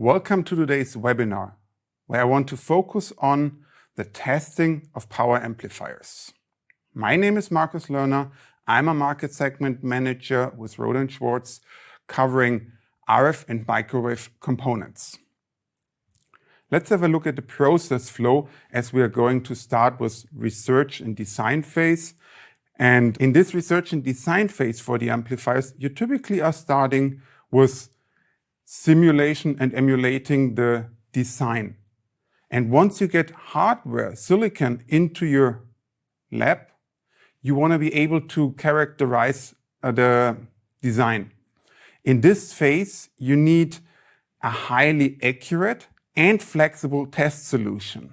Welcome to today's webinar, where I want to focus on the testing of power amplifiers. My name is Markus Lerner. I'm a market segment manager with Rohde & Schwarz, covering RF and microwave components. Let's have a look at the process flow as we are going to start with research and design phase. And in this research and design phase for the amplifiers, you typically are starting with simulation and emulating the design. And once you get hardware, silicon, into your lab, you want to be able to characterize the design. In this phase, you need a highly accurate and flexible test solution.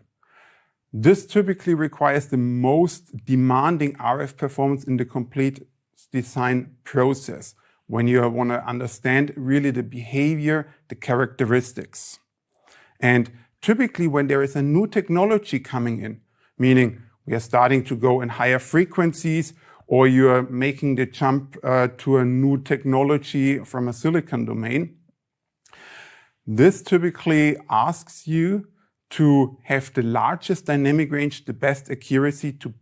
This typically requires the most demanding RF performance in the complete design process, when you want to understand really the behavior, the characteristics. And typically when there is a new technology coming in, meaning we are starting to go in higher frequencies, or you are making the jump to a new technology from a silicon domain, this typically asks you to have the largest dynamic range, the best accuracy, to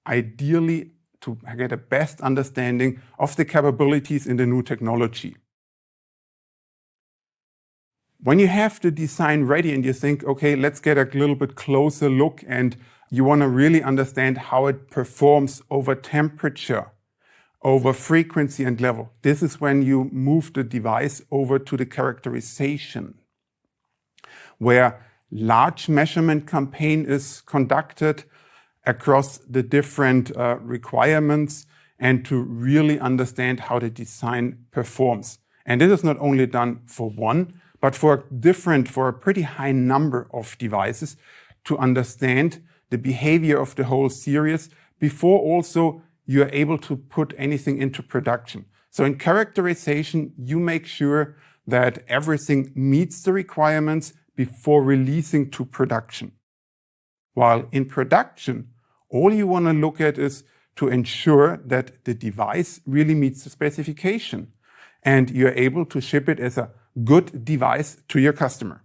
ideally to get a best understanding of the capabilities in the new technology. When you have the design ready and you think, okay, let's get a little bit closer look, and you want to really understand how it performs over temperature, over frequency and level, this is when you move the device over to the characterization, where large measurement campaign is conducted across the different requirements and to really understand how the design performs. And this is not only done for one, but for a pretty high number of devices to understand the behavior of the whole series before also you are able to put anything into production. So in characterization, you make sure that everything meets the requirements before releasing to production. While in production, all you want to look at is to ensure that the device really meets the specification and you're able to ship it as a good device to your customer.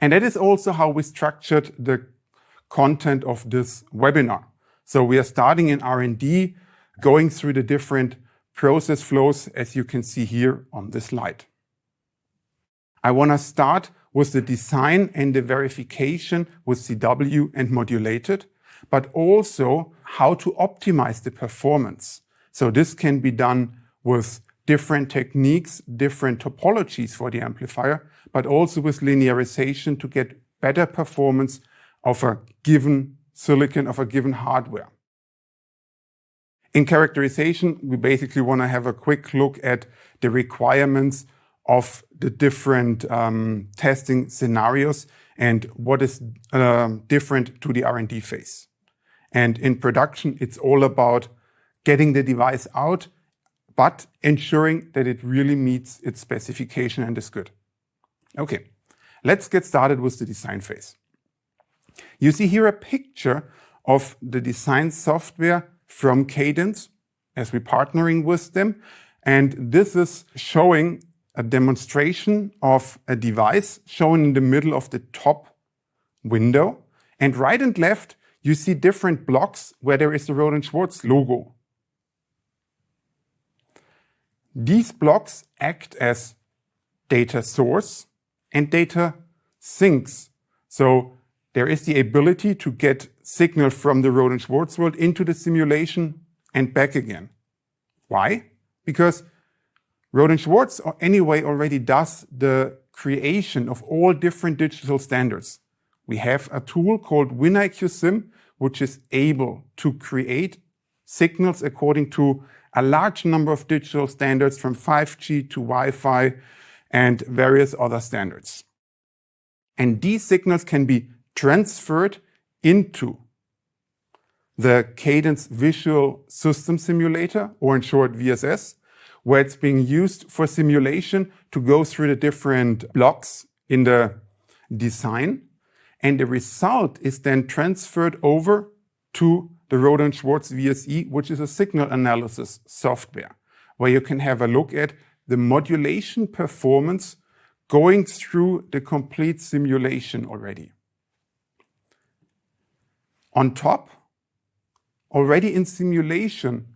And that is also how we structured the content of this webinar. So we are starting in R&D, going through the different process flows, as you can see here on this slide. I want to start with the design and the verification with CW and modulated, but also how to optimize the performance. So this can be done with different techniques, different topologies for the amplifier, but also with linearization to get better performance of a given silicon, of a given hardware. In characterization, we basically want to have a quick look at the requirements of the different testing scenarios and what is different to the R&D phase. And in production, it's all about getting the device out, but ensuring that it really meets its specification and is good. Okay, let's get started with the design phase. You see here a picture of the design software from Cadence, as we're partnering with them. And this is showing a demonstration of a device shown in the middle of the top window. And right and left, you see different blocks where there is the Rohde & Schwarz logo. These blocks act as data source and data sinks. So there is the ability to get signal from the Rohde & Schwarz world into the simulation and back again. Why? Because Rohde & Schwarz anyway already does the creation of all different digital standards. We have a tool called WinIQ Sim, which is able to create signals according to a large number of digital standards, from 5G to Wi-Fi and various other standards. And these signals can be transferred into the Cadence Visual System Simulator, or in short VSS, where it's being used for simulation to go through the different blocks in the design. And the result is then transferred over to the Rohde & Schwarz VSE, which is a signal analysis software, where you can have a look at the modulation performance going through the complete simulation already. On top, already in simulation,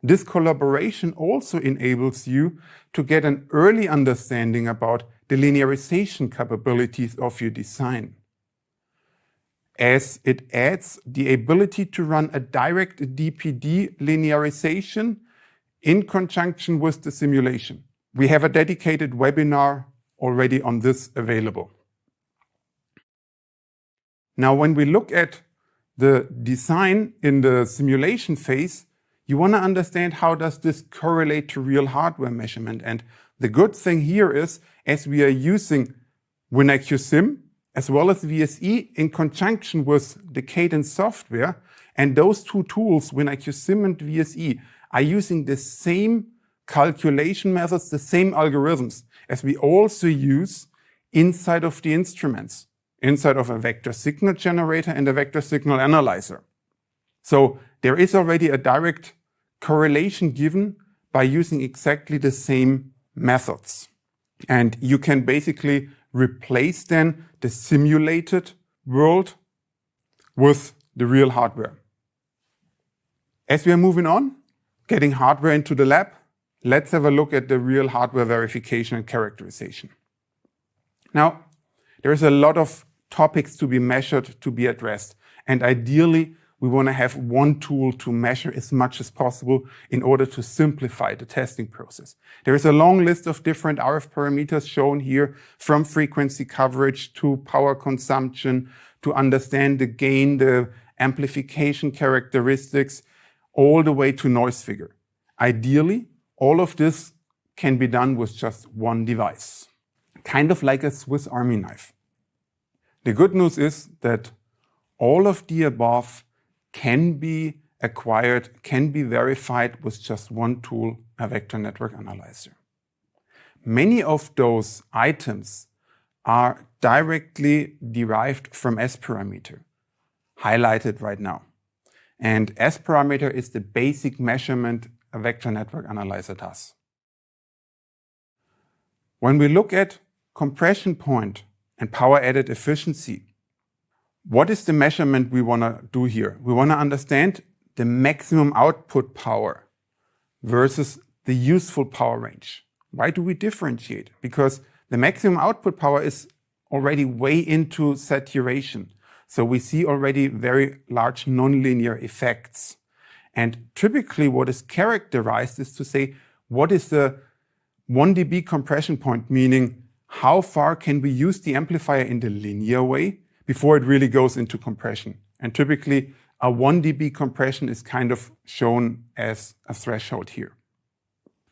this collaboration also enables you to get an early understanding about the linearization capabilities of your design, as it adds the ability to run a direct DPD linearization in conjunction with the simulation. We have a dedicated webinar already on this available. Now, when we look at the design in the simulation phase, you want to understand how does this correlate to real hardware measurement. And the good thing here is, as we are using WinIQ as well as VSE in conjunction with the Cadence software, and those two tools, WinIQ and VSE, are using the same calculation methods, the same algorithms as we also use inside of the instruments, inside of a vector signal generator and a vector signal analyzer. So there is already a direct correlation given by using exactly the same methods. And you can basically replace then the simulated world with the real hardware. As we are moving on, getting hardware into the lab, let's have a look at the real hardware verification and characterization. Now, there is a lot of topics to be measured, to be addressed, and ideally, we want to have one tool to measure as much as possible in order to simplify the testing process. There is a long list of different RF parameters shown here, from frequency coverage to power consumption, to understand the gain, the amplification characteristics, all the way to noise figure. Ideally, all of this can be done with just one device, kind of like a Swiss Army knife. The good news is that all of the above can be acquired, can be verified with just one tool, a vector network analyzer. Many of those items are directly derived from S parameter, highlighted right now. And S parameter is the basic measurement a vector network analyzer does. When we look at compression point and power added efficiency, what is the measurement we want to do here? We want to understand the maximum output power versus the useful power range. Why do we differentiate? Because the maximum output power is already way into saturation. So we see already very large nonlinear effects. And typically what is characterized is to say, what is the 1 dB compression point, meaning how far can we use the amplifier in the linear way before it really goes into compression. And typically a 1 dB compression is kind of shown as a threshold here.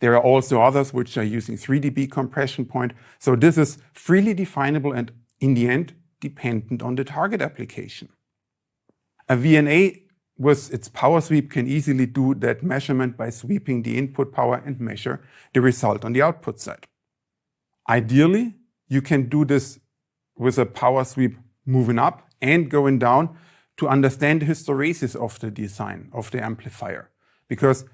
There are also others which are using 3 dB compression point. So this is freely definable and in the end dependent on the target application. A VNA with its power sweep can easily do that measurement by sweeping the input power and measure the result on the output side. Ideally, you can do this with a power sweep moving up and going down to understand the hysteresis of the design of the amplifier, because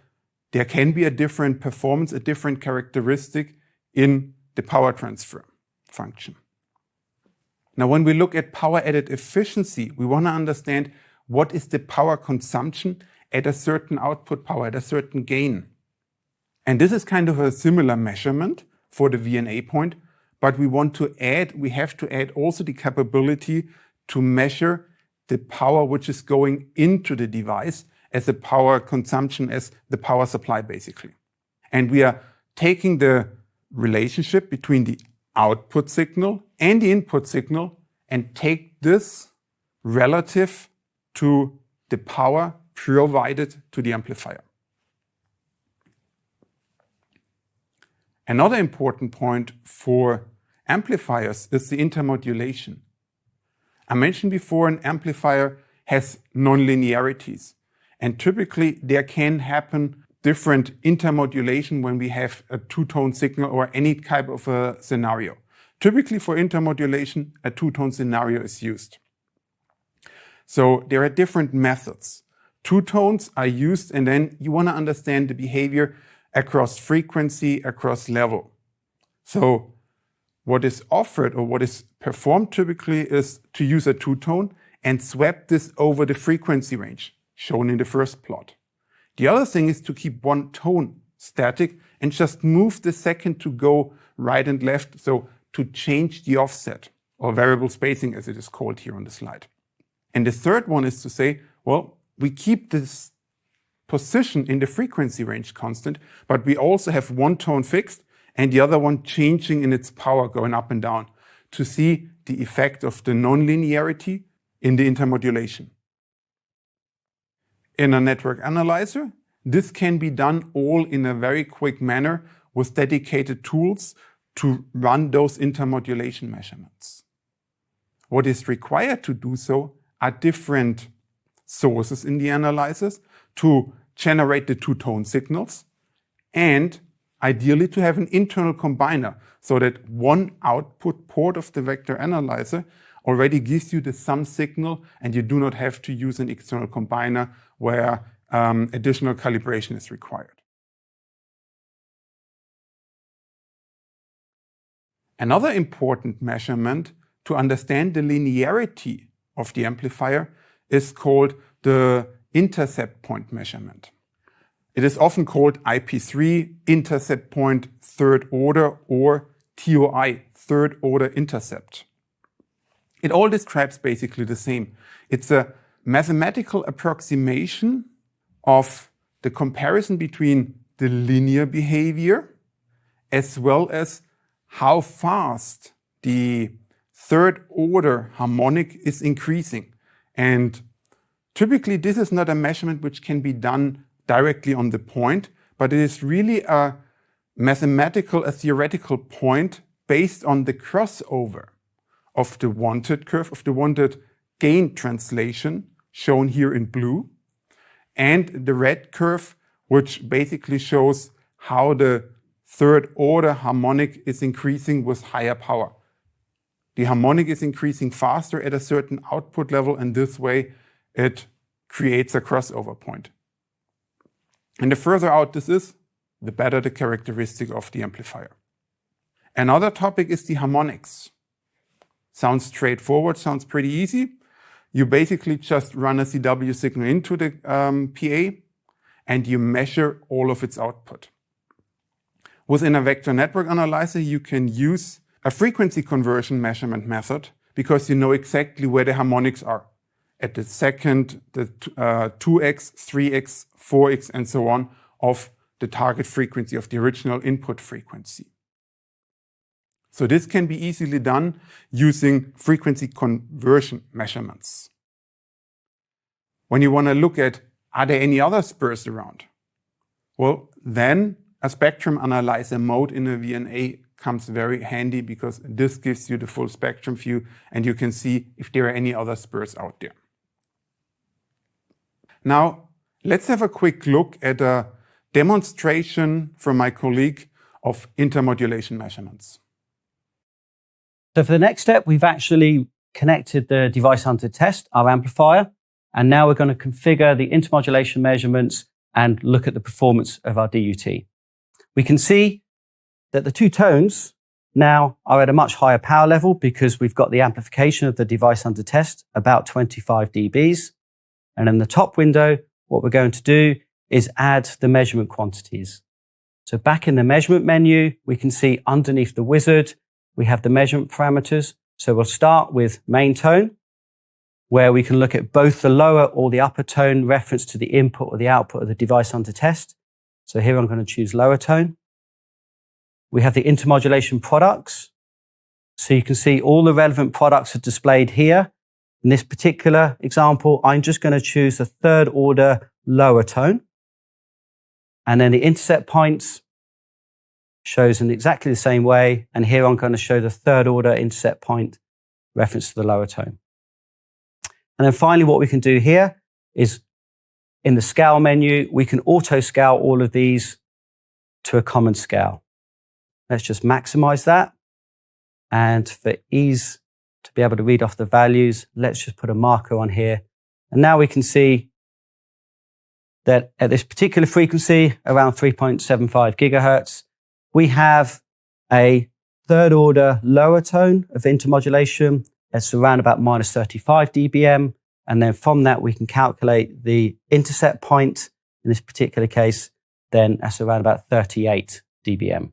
there can be a different performance, a different characteristic in the power transfer function. Now, when we look at power added efficiency, we want to understand what is the power consumption at a certain output power, at a certain gain. And this is kind of a similar measurement for the VNA point, but we have to add also the capability to measure the power which is going into the device as the power consumption, as the power supply basically. And we are taking the relationship between the output signal and the input signal and take this relative to the power provided to the amplifier. Another important point for amplifiers is the intermodulation. I mentioned before an amplifier has nonlinearities, and typically there can happen different intermodulation when we have a two-tone signal or any type of a scenario. Typically for intermodulation, a two-tone scenario is used. So there are different methods. Two tones are used, and then you want to understand the behavior across frequency, across level. So what is offered or what is performed typically is to use a two-tone and swap this over the frequency range, shown in the first plot. The other thing is to keep one tone static and just move the second to go right and left, so to change the offset, or variable spacing as it is called here on the slide. And the third one is to say, well, we keep this position in the frequency range constant, but we also have one tone fixed and the other one changing in its power, going up and down, to see the effect of the nonlinearity in the intermodulation. In a network analyzer, this can be done all in a very quick manner with dedicated tools to run those intermodulation measurements. What is required to do so are different sources in the analyzers to generate the two-tone signals, and ideally to have an internal combiner so that one output port of the vector analyzer already gives you the sum signal and you do not have to use an external combiner where additional calibration is required. Another important measurement to understand the linearity of the amplifier is called the intercept point measurement. It is often called IP3, intercept point third order, or TOI, third order intercept. It all describes basically the same. It's a mathematical approximation of the comparison between the linear behavior as well as how fast the third order harmonic is increasing. And typically this is not a measurement which can be done directly on the point, but it is really a mathematical, a theoretical point based on the crossover of the wanted curve, of the wanted gain translation, shown here in blue, and the red curve, which basically shows how the third order harmonic is increasing with higher power. The harmonic is increasing faster at a certain output level, and this way it creates a crossover point. And the further out this is, the better the characteristic of the amplifier. Another topic is the harmonics. Sounds straightforward, sounds pretty easy. You basically just run a CW signal into the PA and you measure all of its output. Within a vector network analyzer, you can use a frequency conversion measurement method because you know exactly where the harmonics are. At the second, the 2x, 3x, 4x, and so on of the target frequency of the original input frequency. So this can be easily done using frequency conversion measurements. When you want to look at, are there any other spurs around? Well, then a spectrum analyzer mode in a VNA comes very handy because this gives you the full spectrum view and you can see if there are any other spurs out there. Now, let's have a quick look at a demonstration from my colleague of intermodulation measurements. So for the next step, we've actually connected the device under test, our amplifier, and now we're going to configure the intermodulation measurements and look at the performance of our DUT. We can see that the two tones now are at a much higher power level because we've got the amplification of the device under test, about 25 dBs. And in the top window, what we're going to do is add the measurement quantities. So back in the measurement menu, we can see underneath the wizard, we have the measurement parameters. So we'll start with main tone, where we can look at both the lower or the upper tone reference to the input or the output of the device under test. So here I'm going to choose lower tone. We have the intermodulation products. So you can see all the relevant products are displayed here. In this particular example, I'm just going to choose the third order lower tone. And then the intercept points shows in exactly the same way. And here I'm going to show the third order intercept point reference to the lower tone. And then finally, what we can do here is in the scale menu, we can auto scale all of these to a common scale. Let's just maximize that. And for ease to be able to read off the values, let's just put a marker on here. And now we can see that at this particular frequency, around 3.75 gigahertz, we have a third order lower tone of intermodulation. That's around about minus 35 dBm. And then from that, we can calculate the intercept point. In this particular case, then that's around about 38 dBm.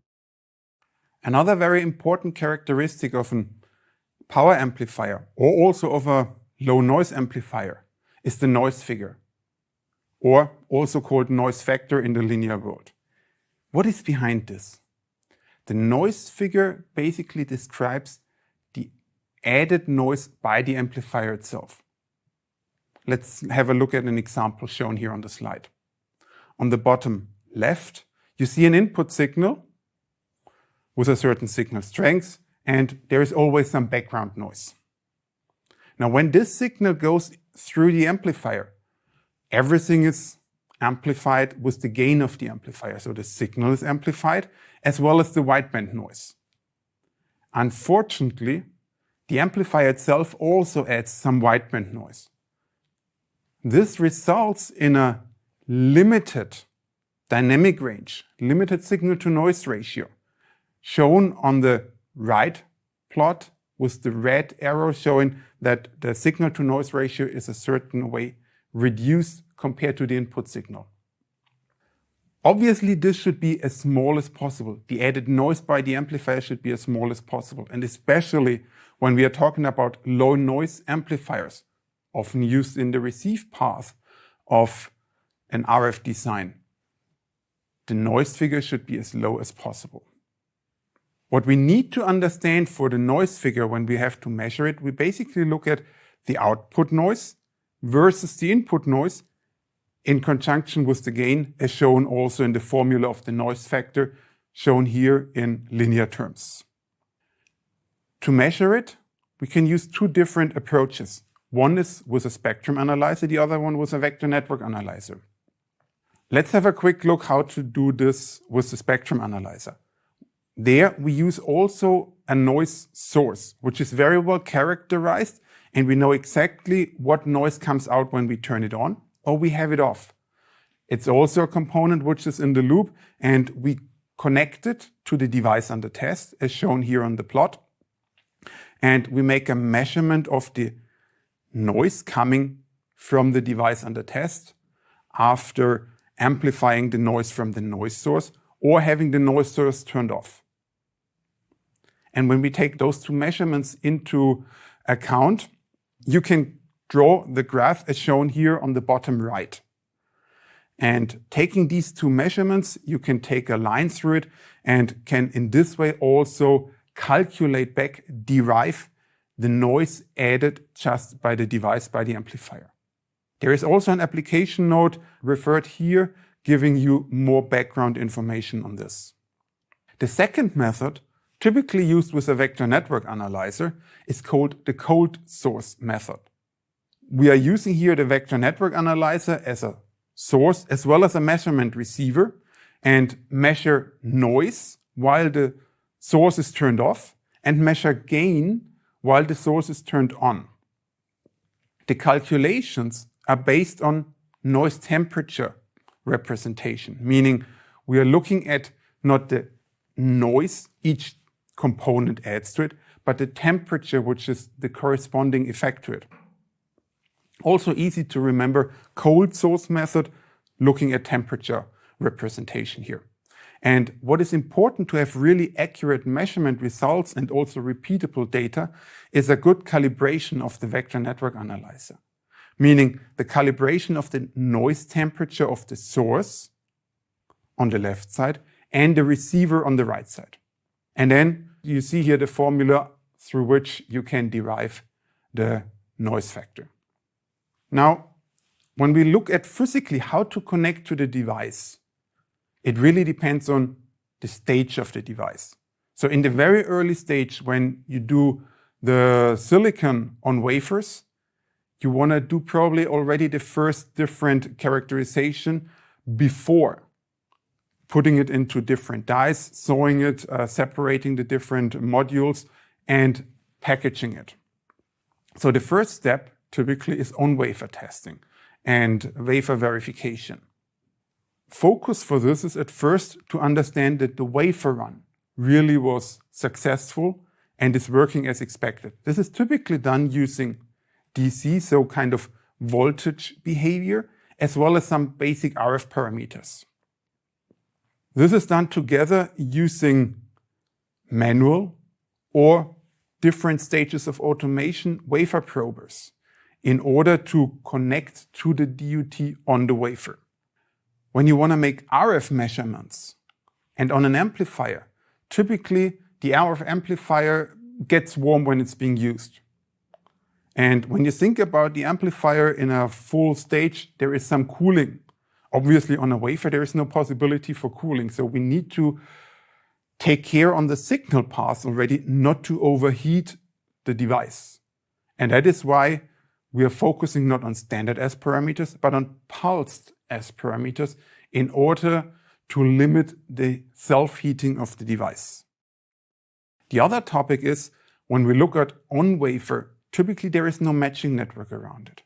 Another very important characteristic of a power amplifier, or also of a low noise amplifier, is the noise figure, or also called noise factor in the linear world. What is behind this? The noise figure basically describes the added noise by the amplifier itself. Let's have a look at an example shown here on the slide. On the bottom left, you see an input signal with a certain signal strength, and there is always some background noise. Now, when this signal goes through the amplifier, everything is amplified with the gain of the amplifier. So the signal is amplified as well as the wideband noise. Unfortunately, the amplifier itself also adds some wideband noise. This results in a limited dynamic range, limited signal to noise ratio, shown on the right plot with the red arrow showing that the signal to noise ratio is a certain way reduced compared to the input signal. Obviously, this should be as small as possible. The added noise by the amplifier should be as small as possible. And especially when we are talking about low noise amplifiers, often used in the receive path of an RF design, the noise figure should be as low as possible. What we need to understand for the noise figure when we have to measure it, we basically look at the output noise versus the input noise in conjunction with the gain, as shown also in the formula of the noise factor, shown here in linear terms. To measure it, we can use two different approaches. One is with a spectrum analyzer, the other one with a vector network analyzer. Let's have a quick look how to do this with the spectrum analyzer. There we use also a noise source, which is very well characterized, and we know exactly what noise comes out when we turn it on or we have it off. It's also a component which is in the loop, and we connect it to the device under test, as shown here on the plot. And we make a measurement of the noise coming from the device under test after amplifying the noise from the noise source or having the noise source turned off. And when we take those two measurements into account, you can draw the graph as shown here on the bottom right. And taking these two measurements, you can take a line through it and can in this way also calculate back, derive the noise added just by the device, by the amplifier. There is also an application note referred here giving you more background information on this. The second method, typically used with a vector network analyzer, is called the cold source method. We are using here the vector network analyzer as a source as well as a measurement receiver and measure noise while the source is turned off and measure gain while the source is turned on. The calculations are based on noise temperature representation, meaning we are looking at not the noise each component adds to it, but the temperature, which is the corresponding effect to it. Also easy to remember, cold source method, looking at temperature representation here. And what is important to have really accurate measurement results and also repeatable data is a good calibration of the vector network analyzer, meaning the calibration of the noise temperature of the source on the left side and the receiver on the right side. And then you see here the formula through which you can derive the noise factor. Now, when we look at physically how to connect to the device, it really depends on the stage of the device. So in the very early stage, when you do the silicon on wafers, you want to do probably already the first different characterization before putting it into different dies, sewing it, separating the different modules, and packaging it. So the first step typically is on wafer testing and wafer verification. focus for this is at first to understand that the wafer run really was successful and is working as expected. This is typically done using DC, so kind of voltage behavior, as well as some basic RF parameters. This is done together using manual or different stages of automation wafer probers in order to connect to the DUT on the wafer. When you want to make RF measurements and on an amplifier, typically the RF amplifier gets warm when it's being used. And when you think about the amplifier in a full stage, there is some cooling. Obviously on a wafer, there is no possibility for cooling. So we need to take care on the signal path already not to overheat the device. And that is why we are focusing not on standard S parameters, but on pulsed S parameters in order to limit the self-heating of the device. The other topic is when we look at on-wafer, typically there is no matching network around it.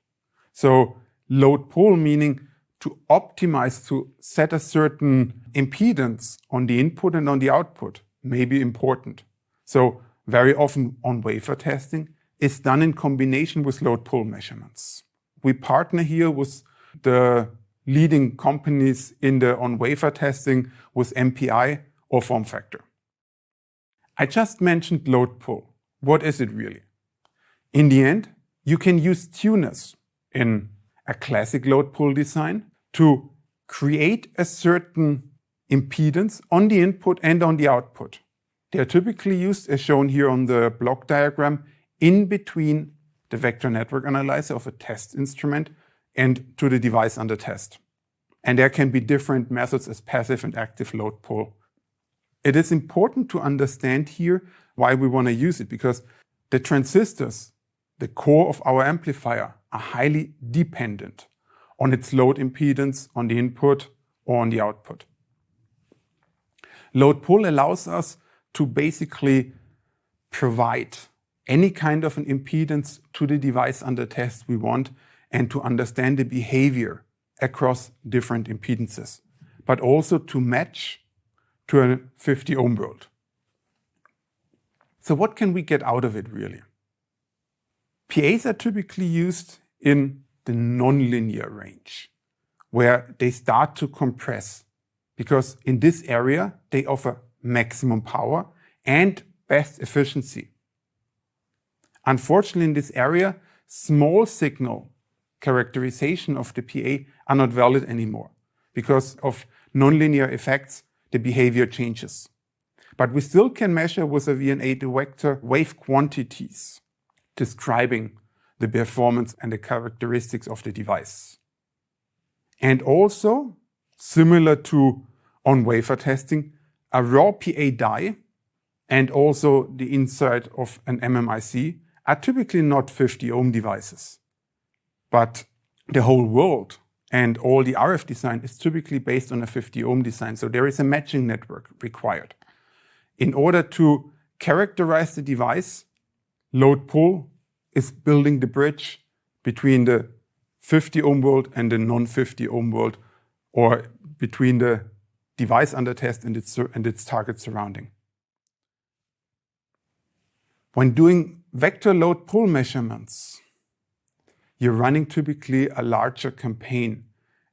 So load pull, meaning to optimize, to set a certain impedance on the input and on the output, may be important. So very often on-wafer testing is done in combination with load pull measurements. We partner here with the leading companies in the on-wafer testing with MPI or form factor. I just mentioned load pull. What is it really? In the end, you can use tuners in a classic load pull design to create a certain impedance on the input and on the output. They are typically used, as shown here on the block diagram, in between the vector network analyzer of a test instrument and to the device under test. And there can be different methods as passive and active load pull. It is important to understand here why we want to use it, because the transistors, the core of our amplifier, are highly dependent on its load impedance on the input or on the output. Load pull allows us to basically provide any kind of an impedance to the device under test we want and to understand the behavior across different impedances, but also to match to a 50 ohm world. So what can we get out of it really? PAs are typically used in the nonlinear range, where they start to compress, because in this area they offer maximum power and best efficiency. Unfortunately, in this area, small signal characterization of the PA are not valid anymore. Because of nonlinear effects, the behavior changes. But we still can measure with a VNA the vector wave quantities describing the performance and the characteristics of the device. And also, similar to on-wafer testing, a raw PA die and also the inside of an MMIC are typically not 50 ohm devices. But the whole world and all the RF design is typically based on a 50 ohm design. So there is a matching network required. In order to characterize the device, load pull is building the bridge between the 50 ohm world and the non-50 ohm world, or between the device under test and its target surrounding. When doing vector load pull measurements, you're running typically a larger campaign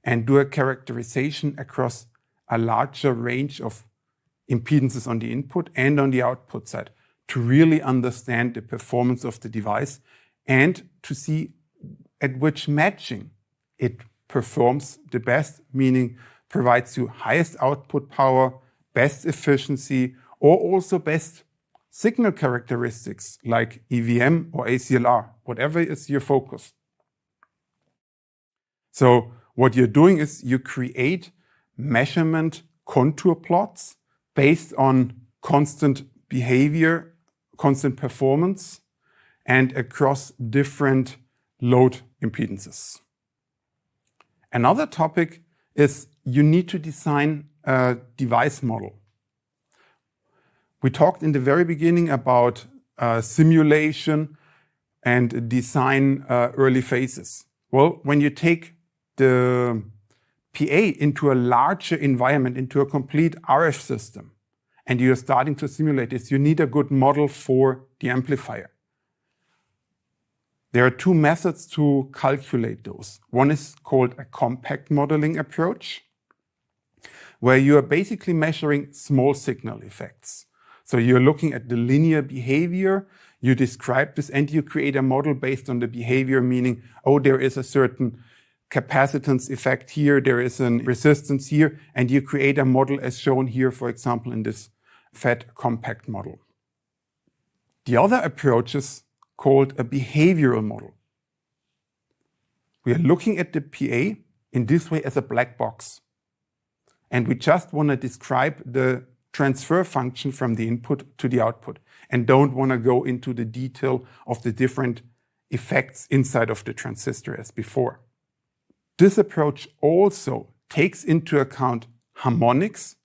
and do a characterization across a larger range of impedances on the input and on the output side to really understand the performance of the device and to see at which matching it performs the best, meaning provides you highest output power, best efficiency, or also best signal characteristics like EVM or ACLR, whatever is your focus. So what you're doing is you create measurement contour plots based on constant behavior, constant performance, and across different load impedances. Another topic is you need to design a device model. We talked in the very beginning about simulation and design early phases. Well, when you take the PA into a larger environment, into a complete RF system, and you're starting to simulate this, you need a good model for the amplifier. There are two methods to calculate those. One is called a compact modeling approach, where you are basically measuring small signal effects. So you're looking at the linear behavior, you describe this, and you create a model based on the behavior, meaning, oh, there is a certain capacitance effect here, there is a resistance here, and you create a model as shown here, for example, in this FET compact model. The other approach is called a behavioral model. We are looking at the PA in this way as a black box. And we just want to describe the transfer function from the input to the output and don't want to go into the detail of the different effects inside of the transistor as before. This approach also takes into account harmonics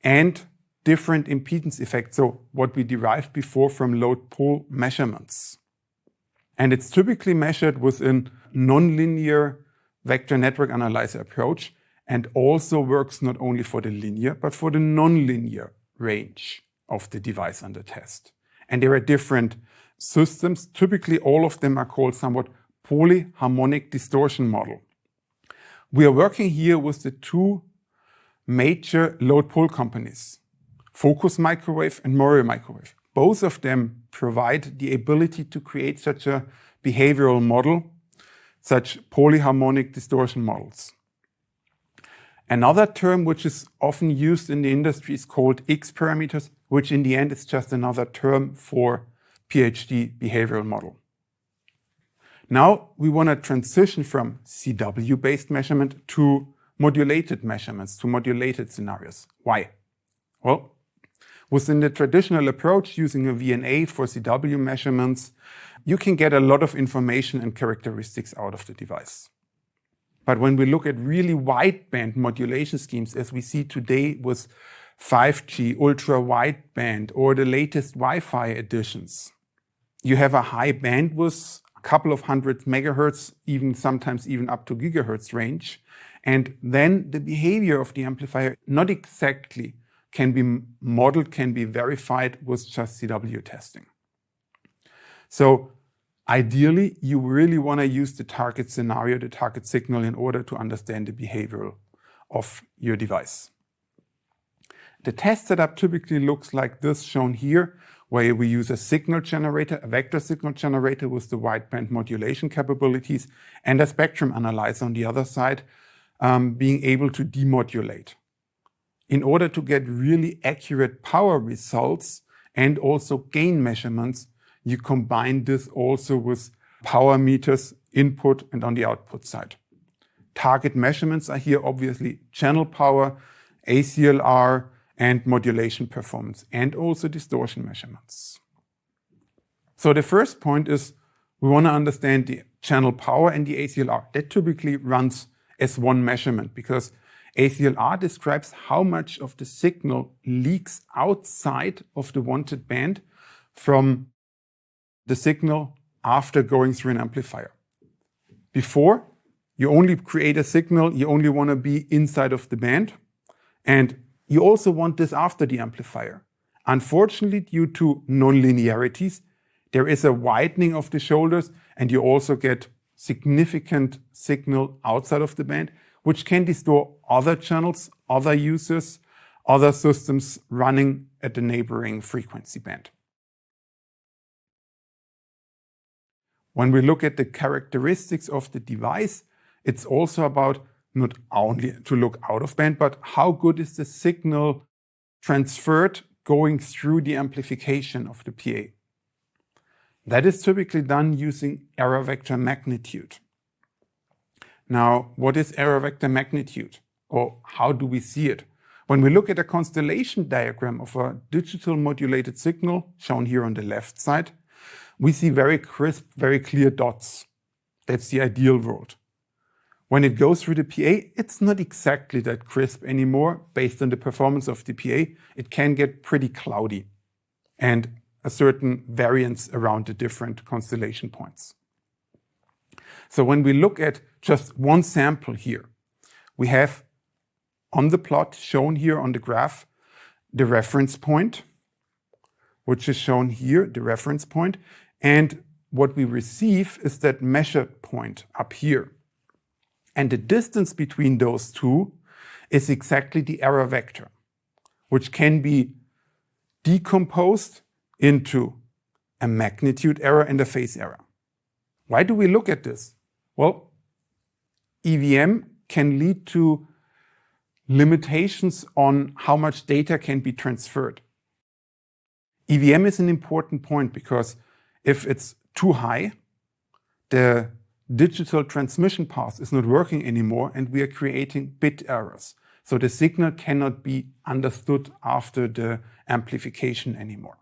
and different impedance effects, so what we derived before from load-pull measurements. And it's typically measured with a nonlinear vector network analyzer approach, and also works not only for the linear, but for the nonlinear range of the device under test. And there are different systems. Typically, all of them are called somewhat polyharmonic distortion model. We are working here with the two major load-pull companies, Focus Microwave and Morio Microwave. Both of them provide the ability to create such a behavioral model, such polyharmonic distortion models. Another term which is often used in the industry is called X parameters, which in the end is just another term for PhD behavioral model. Now we want to transition from CW-based measurement to modulated measurements, to modulated scenarios. Why? Well, within the traditional approach using a VNA for CW measurements, you can get a lot of information and characteristics out of the device. But when we look at really wideband modulation schemes, as we see today with 5G, ultra-wideband, or the latest Wi-Fi editions, you have a high bandwidth, a couple of hundred megahertz, sometimes even up to gigahertz range. And then the behavior of the amplifier not exactly can be modeled, can be verified with just CW testing. So ideally, you really want to use the target scenario, the target signal, in order to understand the behavior of your device. The test setup typically looks like this shown here, where we use a signal generator, a vector signal generator with the wideband modulation capabilities, and a spectrum analyzer on the other side, being able to demodulate. In order to get really accurate power results and also gain measurements, you combine this also with power meters, input and on the output side. Target measurements are here obviously channel power, ACLR, and modulation performance, and also distortion measurements. So the first point is we want to understand the channel power and the ACLR. That typically runs as one measurement because ACLR describes how much of the signal leaks outside of the wanted band from the signal after going through an amplifier. Before, you only create a signal, you only want to be inside of the band, and you also want this after the amplifier. Unfortunately, due to nonlinearities, there is a widening of the shoulders, and you also get significant signal outside of the band, which can distort other channels, other users, other systems running at the neighboring frequency band. When we look at the characteristics of the device, it's also about not only to look out of band, but how good is the signal transferred going through the amplification of the PA. That is typically done using error vector magnitude. Now, what is error vector magnitude, or how do we see it? When we look at a constellation diagram of a digital modulated signal, shown here on the left side, we see very crisp, very clear dots. That's the ideal world. When it goes through the PA, it's not exactly that crisp anymore. Based on the performance of the PA, it can get pretty cloudy and a certain variance around the different constellation points. So when we look at just one sample here, we have on the plot shown here on the graph the reference point, which is shown here, the reference point. And what we receive is that measured point up here. And the distance between those two is exactly the error vector, which can be decomposed into a magnitude error and a phase error. Why do we look at this? Well, EVM can lead to limitations on how much data can be transferred. EVM is an important point because if it's too high, the digital transmission path is not working anymore and we are creating bit errors. So the signal cannot be understood after the amplification anymore.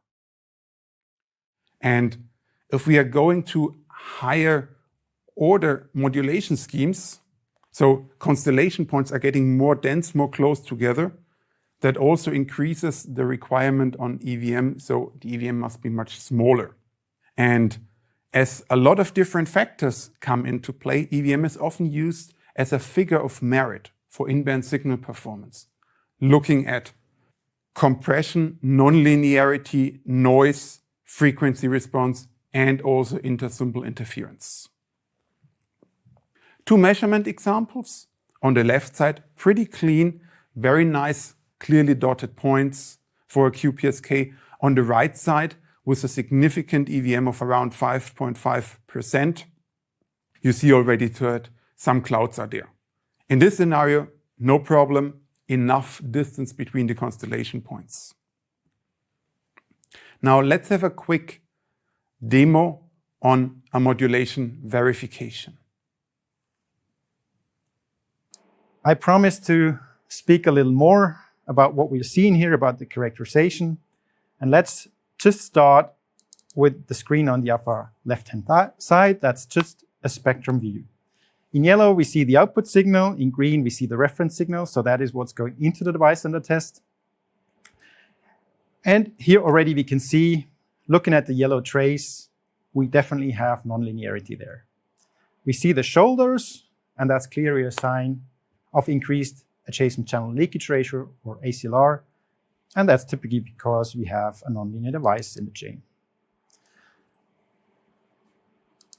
And if we are going to higher order modulation schemes, so constellation points are getting more dense, more close together, that also increases the requirement on EVM, so the EVM must be much smaller. And as a lot of different factors come into play, EVM is often used as a figure of merit for in-band signal performance, looking at compression, nonlinearity, noise, frequency response, and also intersymbol interference. Two measurement examples. On the left side, pretty clean, very nice, clearly dotted points for a QPSK. On the right side, with a significant EVM of around 5.5%, you see already that some clouds are there. In this scenario, no problem, enough distance between the constellation points. Now let's have a quick demo on a modulation verification. I promised to speak a little more about what we're seeing here about the characterization. And let's just start with the screen on the upper left-hand side. That's just a spectrum view. In yellow, we see the output signal. In green, we see the reference signal. So that is what's going into the device under test. And here already we can see, looking at the yellow trace, we definitely have nonlinearity there. We see the shoulders, and that's clearly a sign of increased adjacent channel leakage ratio, or ACLR. And that's typically because we have a nonlinear device in the chain.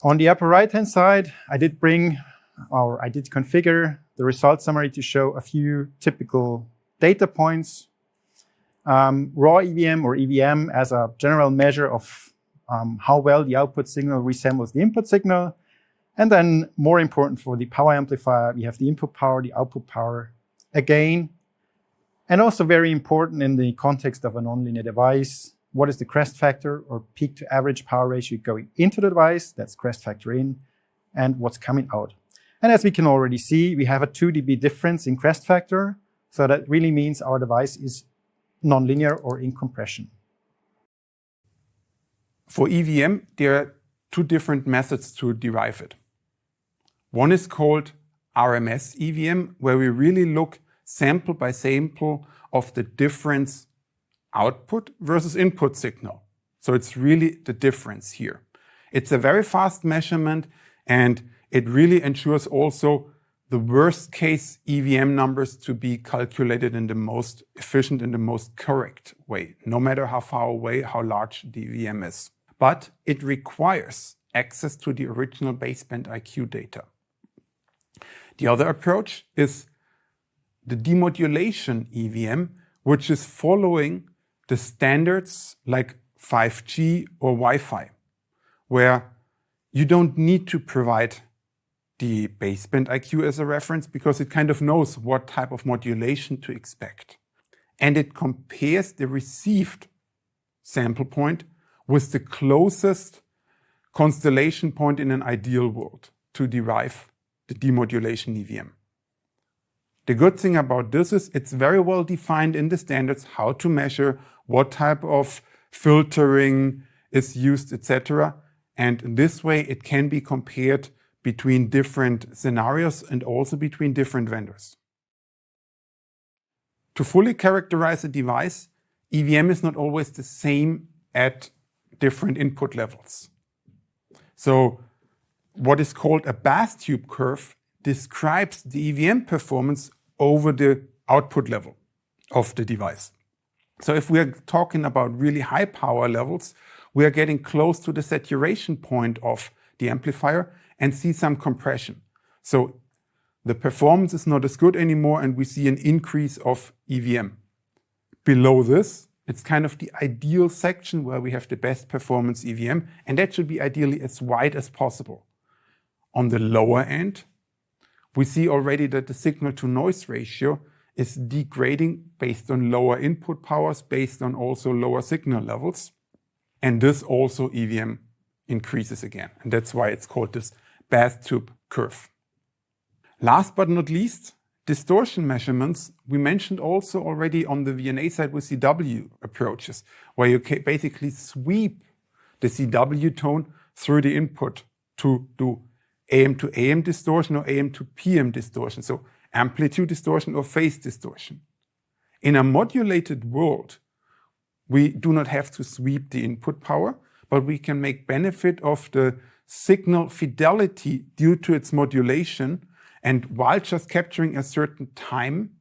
On the upper right-hand side, I did configure the result summary to show a few typical data points. Raw EVM or EVM as a general measure of how well the output signal resembles the input signal. And then more important for the power amplifier, we have the input power, the output power, a gain. And also very important in the context of a nonlinear device, what is the crest factor or peak to average power ratio going into the device, that's crest factor in, and what's coming out. And as we can already see, we have a 2 dB difference in crest factor. So that really means our device is nonlinear or in compression. For EVM, there are two different methods to derive it. One is called RMS EVM, where we really look sample by sample of the difference output versus input signal. So it's really the difference here. It's a very fast measurement, and it really ensures also the worst case EVM numbers to be calculated in the most efficient and the most correct way, no matter how far away, how large the EVM is. But it requires access to the original baseband IQ data. The other approach is the demodulation EVM, which is following the standards like 5G or Wi-Fi, where you don't need to provide the baseband IQ as a reference because it kind of knows what type of modulation to expect. And it compares the received sample point with the closest constellation point in an ideal world to derive the demodulation EVM. The good thing about this is it's very well defined in the standards how to measure, what type of filtering is used, etc. And in this way, it can be compared between different scenarios and also between different vendors. To fully characterize a device, EVM is not always the same at different input levels. So what is called a bath tube curve describes the EVM performance over the output level of the device. So if we are talking about really high power levels, we are getting close to the saturation point of the amplifier and see some compression. So the performance is not as good anymore and we see an increase of EVM. Below this, it's kind of the ideal section where we have the best performance EVM, and that should be ideally as wide as possible. On the lower end, we see already that the signal to noise ratio is degrading based on lower input powers, based on also lower signal levels. And this also EVM increases again. And that's why it's called this bathtub curve. Last but not least, distortion measurements. We mentioned also already on the VNA side with CW approaches, where you can basically sweep the CW tone through the input to do AM to AM distortion or AM to PM distortion. So amplitude distortion or phase distortion. In a modulated world, we do not have to sweep the input power, but we can make benefit of the signal fidelity due to its modulation. And while just capturing a certain time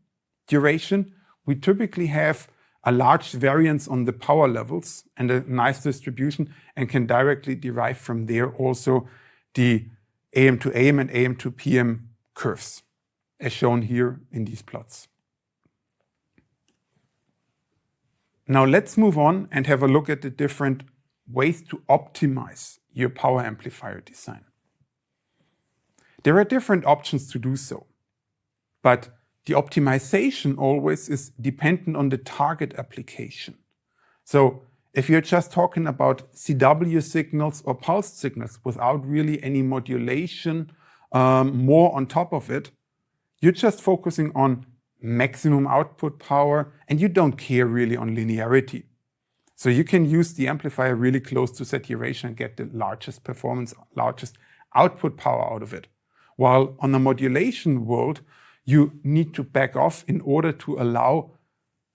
duration, we typically have a large variance on the power levels and a nice distribution and can directly derive from there also the AM to AM and AM to PM curves, as shown here in these plots. Now let's move on and have a look at the different ways to optimize your power amplifier design. There are different options to do so, but the optimization always is dependent on the target application. So if you're just talking about CW signals or pulsed signals without really any modulation more on top of it, you're just focusing on maximum output power and you don't care really on linearity. So you can use the amplifier really close to saturation and get the largest performance, largest output power out of it. While on the modulation world, you need to back off in order to allow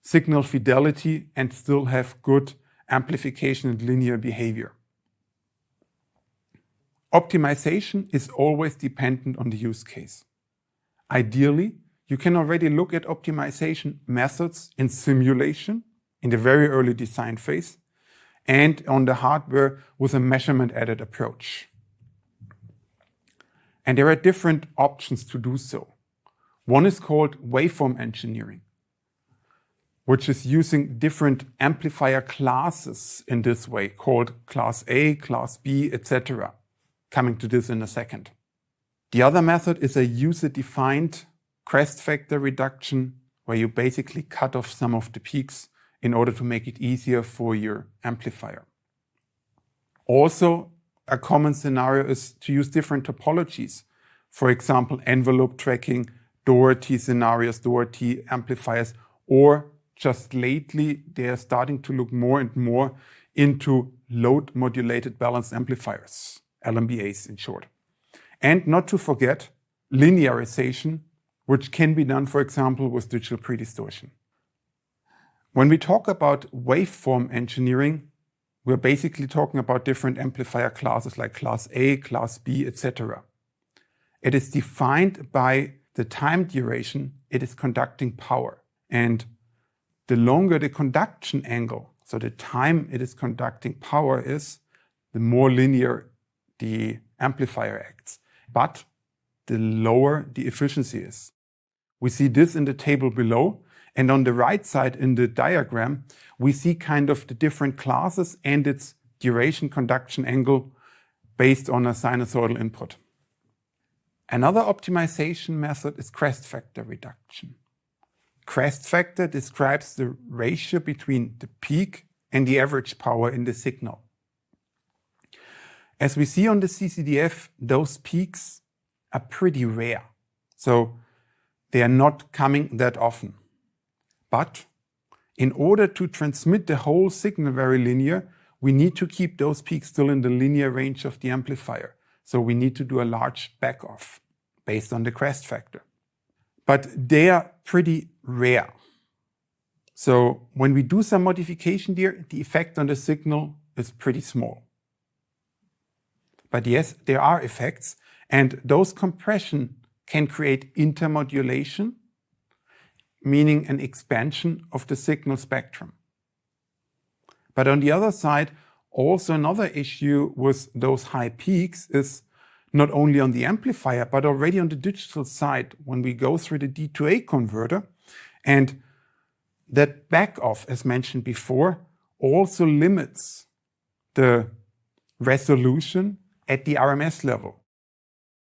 signal fidelity and still have good amplification and linear behavior. Optimization is always dependent on the use case. Ideally, you can already look at optimization methods in simulation in the very early design phase and on the hardware with a measurement-added approach. And there are different options to do so. One is called waveform engineering, which is using different amplifier classes in this way, called class A, class B, etc. Coming to this in a second. The other method is a user-defined crest factor reduction, where you basically cut off some of the peaks in order to make it easier for your amplifier. Also, a common scenario is to use different topologies. For example, envelope tracking, Doherty scenarios, Doherty amplifiers, or just lately, they are starting to look more and more into load modulated balanced amplifiers, LMBAs in short. And not to forget linearization, which can be done, for example, with digital predistortion. When we talk about waveform engineering, we're basically talking about different amplifier classes like class A, class B, etc. It is defined by the time duration it is conducting power. And the longer the conduction angle, so the time it is conducting power is, the more linear the amplifier acts. But the lower the efficiency is. We see this in the table below. And on the right side in the diagram, we see kind of the different classes and its duration conduction angle based on a sinusoidal input. Another optimization method is crest factor reduction. Crest factor describes the ratio between the peak and the average power in the signal. As we see on the CCDF, those peaks are pretty rare. So they are not coming that often. But in order to transmit the whole signal very linear, we need to keep those peaks still in the linear range of the amplifier. So we need to do a large back off based on the crest factor. But they are pretty rare. So when we do some modification there, the effect on the signal is pretty small. But yes, there are effects, and those compression can create intermodulation, meaning an expansion of the signal spectrum. But on the other side, also another issue with those high peaks is not only on the amplifier, but already on the digital side when we go through the D2A converter. And that back off, as mentioned before, also limits the resolution at the RMS level.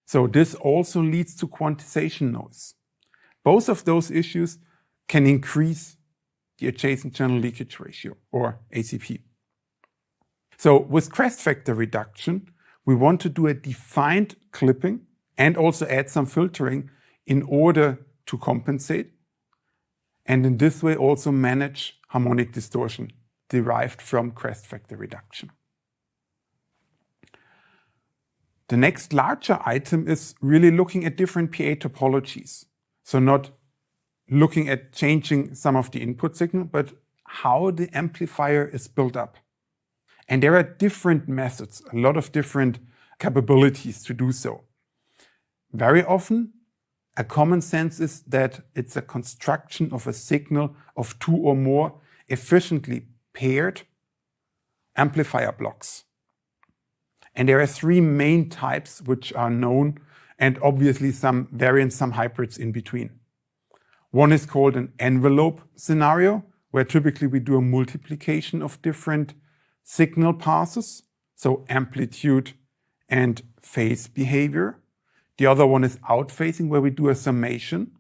So this also leads to quantization noise. Both of those issues can increase the adjacent channel leakage ratio, or ACP. So with crest factor reduction, we want to do a defined clipping and also add some filtering in order to compensate, and in this way also manage harmonic distortion derived from crest factor reduction. The next larger item is really looking at different PA topologies. So not looking at changing some of the input signal, but how the amplifier is built up. And there are different methods, a lot of different capabilities to do so. Very often, a common sense is that it's a construction of a signal of two or more efficiently paired amplifier blocks. And there are three main types which are known, and obviously some variants, some hybrids in between. One is called an envelope scenario, where typically we do a multiplication of different signal passes, so amplitude and phase behavior. The other one is outphasing, where we do a summation,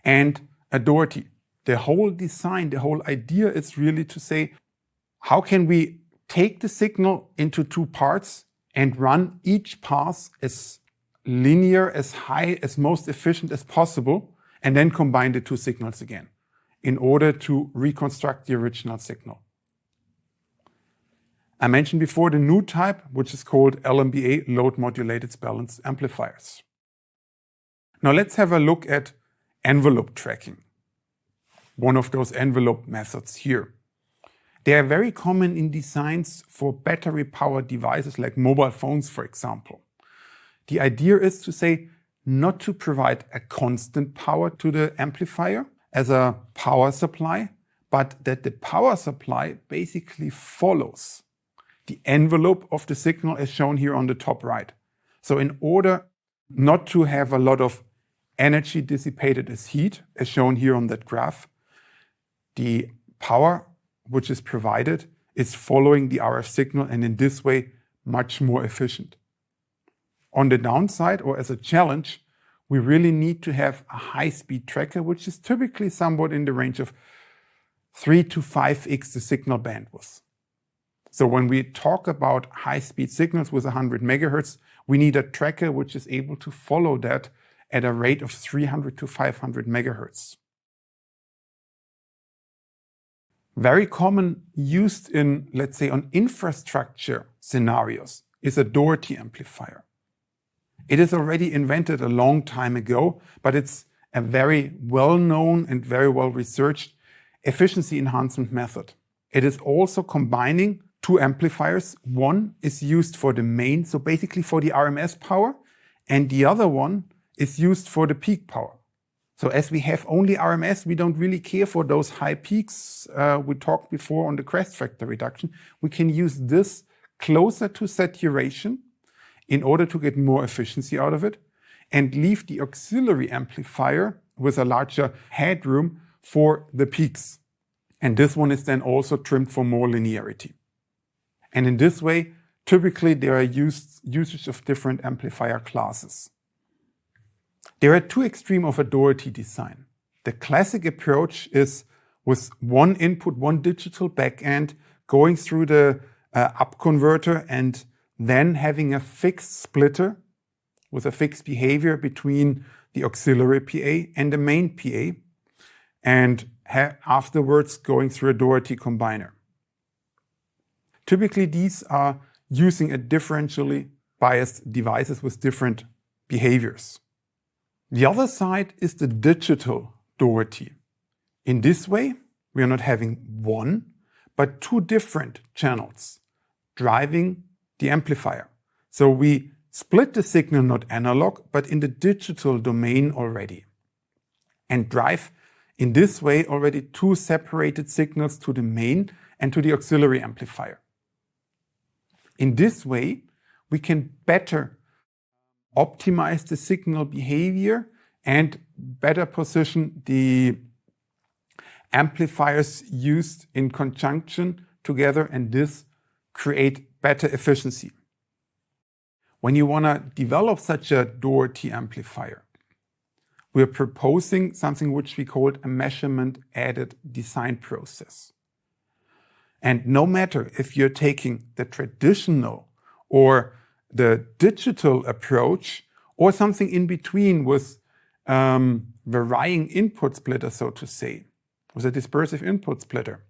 and a Doherty. The whole design, the whole idea is really to say, how can we take the signal into two parts and run each pass as linear, as high, as most efficient as possible, and then combine the two signals again in order to reconstruct the original signal. I mentioned before the new type, which is called LMBA, load modulated balanced amplifiers. Now let's have a look at envelope tracking, one of those envelope methods here. They are very common in designs for battery-powered devices like mobile phones, for example. The idea is to say not to provide a constant power to the amplifier as a power supply, but that the power supply basically follows the envelope of the signal as shown here on the top right. So in order not to have a lot of energy dissipated as heat, as shown here on that graph, the power which is provided is following the RF signal, and in this way much more efficient. On the downside, or as a challenge, we really need to have a high-speed tracker, which is typically somewhat in the range of 3 to 5x the signal bandwidth. So when we talk about high-speed signals with 100 megahertz, we need a tracker which is able to follow that at a rate of 300 to 500 megahertz. Very common used in, let's say, on infrastructure scenarios is a Doherty amplifier. It is already invented a long time ago, but it's a very well-known and very well-researched efficiency enhancement method. It is also combining two amplifiers. One is used for the main, so basically for the RMS power, and the other one is used for the peak power. So as we have only RMS, we don't really care for those high peaks we talked before on the crest factor reduction. We can use this closer to saturation in order to get more efficiency out of it and leave the auxiliary amplifier with a larger headroom for the peaks. And this one is then also trimmed for more linearity. And in this way, typically there are usage of different amplifier classes. There are two extremes of a Doherty design. The classic approach is with one input, one digital backend going through the up converter and then having a fixed splitter with a fixed behavior between the auxiliary PA and the main PA, and afterwards going through a Doherty combiner. Typically, these are using a differentially biased devices with different behaviors. The other side is the digital Doherty. In this way, we are not having one, but two different channels driving the amplifier. So we split the signal not analog, but in the digital domain already, and drive in this way already two separated signals to the main and to the auxiliary amplifier. In this way, we can better optimize the signal behavior and better position the amplifiers used in conjunction together, and this create better efficiency. When you want to develop such a Doherty amplifier, we're proposing something which we call a measurement-aided design process. And no matter if you're taking the traditional or the digital approach or something in between with varying input splitter, so to say, with a dispersive input splitter,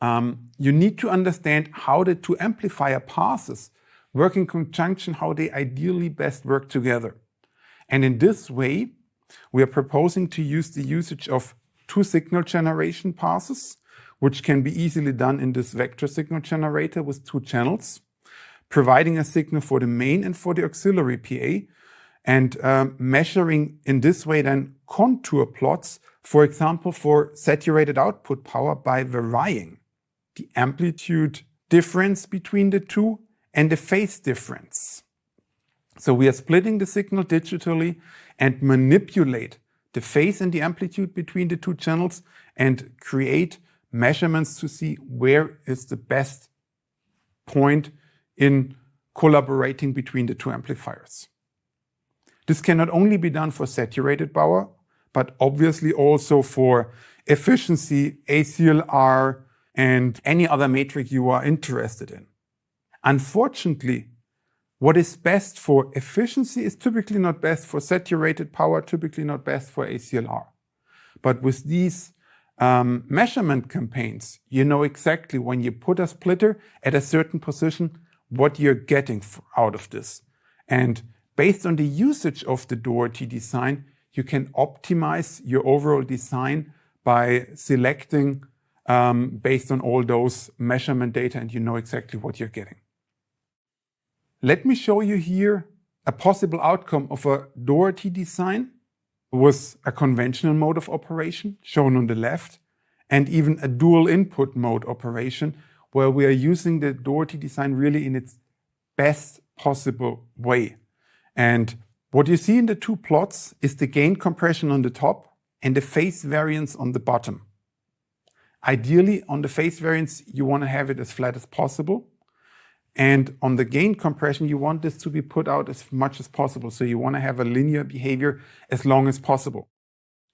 you need to understand how the two amplifier passes work in conjunction, how they ideally best work together. And in this way, we are proposing to use the usage of two signal generation passes, which can be easily done in this vector signal generator with two channels, providing a signal for the main and for the auxiliary PA, and measuring in this way then contour plots, for example, for saturated output power by varying the amplitude difference between the two and the phase difference. So we are splitting the signal digitally and manipulate the phase and the amplitude between the two channels and create measurements to see where is the best point in collaborating between the two amplifiers. This can not only be done for saturated power, but obviously also for efficiency, ACLR, and any other metric you are interested in. Unfortunately, what is best for efficiency is typically not best for saturated power, typically not best for ACLR. But with these measurement campaigns, you know exactly when you put a splitter at a certain position, what you're getting out of this. And based on the usage of the Doherty design, you can optimize your overall design by selecting based on all those measurement data, and you know exactly what you're getting. Let me show you here a possible outcome of a Doherty design with a conventional mode of operation shown on the left, and even a dual input mode operation where we are using the Doherty design really in its best possible way. And what you see in the two plots is the gain compression on the top and the phase variance on the bottom. Ideally, on the phase variance, you want to have it as flat as possible. And on the gain compression, you want this to be put out as much as possible. So you want to have a linear behavior as long as possible.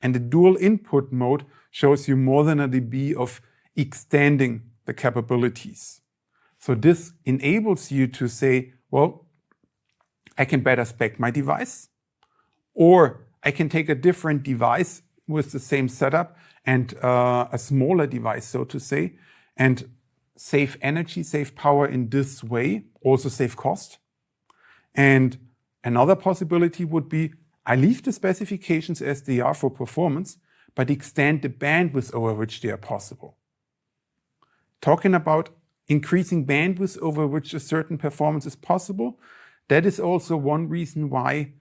And the dual input mode shows you more than a dB of extending the capabilities. So this enables you to say, well, I can better spec my device, or I can take a different device with the same setup and a smaller device, so to say, and save energy, save power in this way, also save cost. And another possibility would be I leave the specifications as they are for performance, but extend the bandwidth over which they are possible. Talking about increasing bandwidth over which a certain performance is possible, that is also one reason why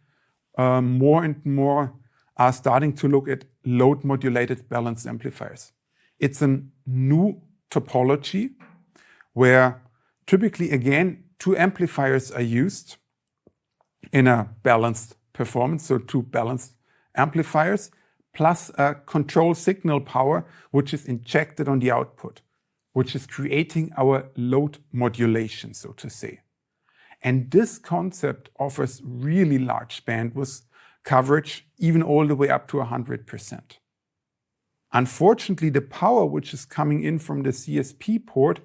more and more are starting to look at load-modulated balanced amplifiers. It's a new topology where typically, again, two amplifiers are used in a balanced performance, so two balanced amplifiers, plus a control signal power, which is injected on the output, which is creating our load modulation, so to say. And this concept offers really large bandwidth coverage, even all the way up to 100%. Unfortunately, the power which is coming in from the CSP port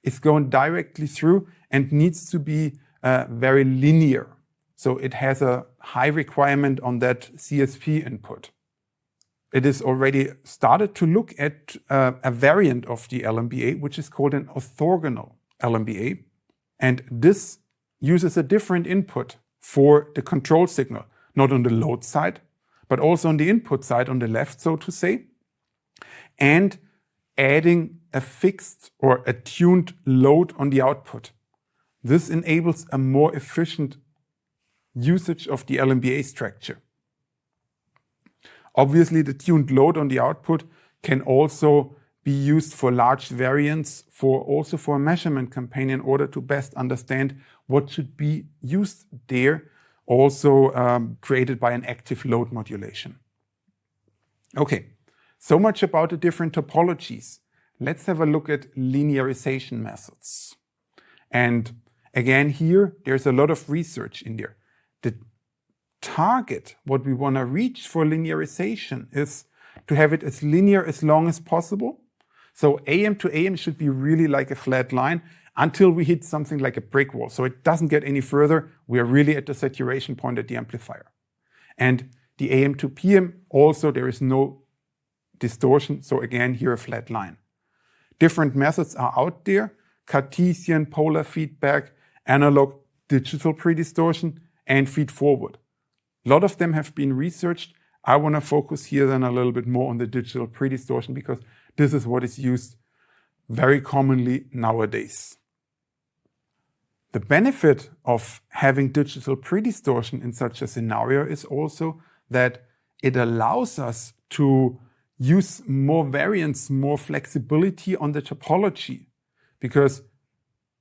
is going directly through and needs to be very linear. So it has a high requirement on that CSP input. It is already started to look at a variant of the LMBA, which is called an orthogonal LMBA. And this uses a different input for the control signal, not on the load side, but also on the input side on the left, so to say, and adding a fixed or a tuned load on the output. This enables a more efficient usage of the LNBA structure. Obviously, the tuned load on the output can also be used for large variance, also for a measurement campaign in order to best understand what should be used there, also created by an active load modulation. Okay, so much about the different topologies. Let's have a look at linearization methods. And again, here, there's a lot of research in there. The target, what we want to reach for linearization, is to have it as linear as long as possible. So AM to AM should be really like a flat line until we hit something like a brick wall. So it doesn't get any further. We are really at the saturation point at the amplifier. And the AM to PM, also there is no distortion. So again, here a flat line. Different methods are out there: Cartesian, polar feedback, analog, digital predistortion, and feed forward. A lot of them have been researched. I want to focus here then a little bit more on the digital predistortion because this is what is used very commonly nowadays. The benefit of having digital predistortion in such a scenario is also that it allows us to use more variance, more flexibility on the topology, because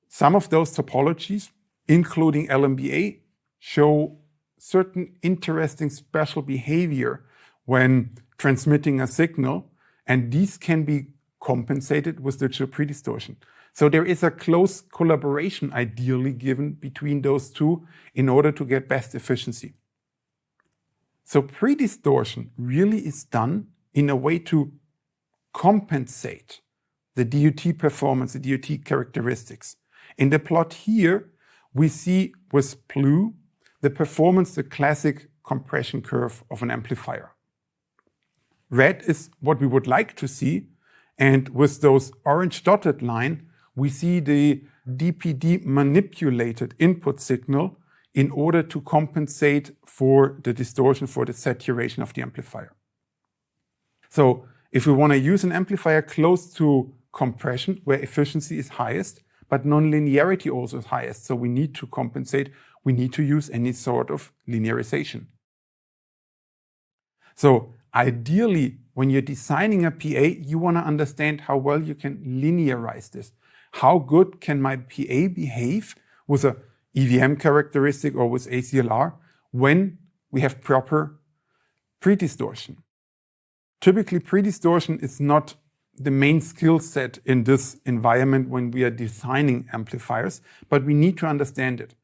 some of those topologies, including LNBA, show certain interesting special behavior when transmitting a signal, and these can be compensated with digital predistortion. So there is a close collaboration ideally given between those two in order to get best efficiency. So predistortion really is done in a way to compensate the DUT performance, the DUT characteristics. In the plot here, we see with blue the performance, the classic compression curve of an amplifier. Red is what we would like to see, and with those orange dotted line, we see the DPD manipulated input signal in order to compensate for the distortion, for the saturation of the amplifier. So if we want to use an amplifier close to compression, where efficiency is highest, but nonlinearity also is highest, so we need to compensate, we need to use any sort of linearization. So ideally, when you're designing a PA, you want to understand how well you can linearize this. How good can my PA behave with a EVM characteristic or with ACLR when we have proper predistortion? Typically, predistortion is not the main skill set in this environment when we are designing amplifiers, but we need to understand it.